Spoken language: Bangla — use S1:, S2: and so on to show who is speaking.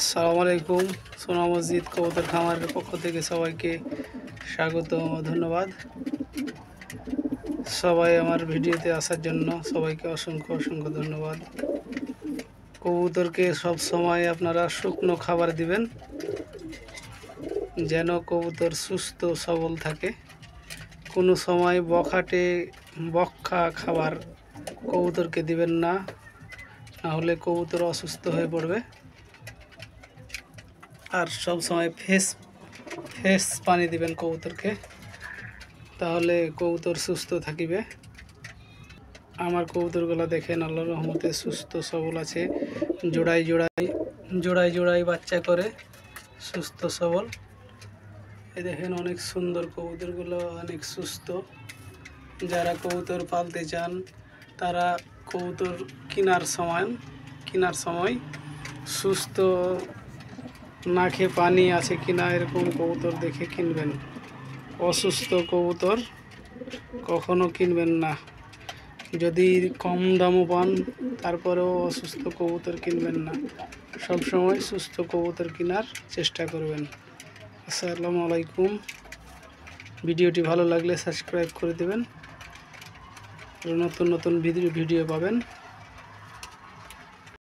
S1: আসসালামু আলাইকুম। সোনা মসজিদ কবুতর খামারের পক্ষ থেকে সবাইকে স্বাগত ও ধন্যবাদ। সবাই আমার ভিডিওতে আসার জন্য সবাইকে অসংখ্য অসংখ্য ধন্যবাদ। কবুতরকে সব সময় আপনারা শুকনো খাবার দিবেন, যেন কবুতর সুস্থ সবল থাকে। কোনো সময় বখা খাবার কবুতরকে দিবেন না, নাহলে কবুতর অসুস্থ হয়ে পড়বে। আর সব সময় ফ্রেশ পানি দিবেন কবুতরকে, তাহলে কবুতর সুস্থ থাকিবে। আমার কবুতরগুলো দেখেন আল্লাহর রহমতে সুস্থ সবল আছে, জোড়ায় বাচ্চা করে সুস্থ সবল। এই দেখেন অনেক সুন্দর কবুতরগুলো, অনেক সুস্থ। যারা কবুতর পালতে চান তারা কবুতর কেনার সময় সুস্থ, নাকে পানি আছে কিনা এরকম কবুতর দেখে কিনবেন। অসুস্থ কবুতর কখনো কিনবেন না। যদি কম দামও পান তারপরেও অসুস্থ কবুতর কিনবেন না। সবসময় সুস্থ কবুতর কেনার চেষ্টা করবেন। আসসালামু আলাইকুম। ভিডিওটি ভালো লাগলে সাবস্ক্রাইব করে দেবেন, নতুন নতুন ভিডিও পাবেন।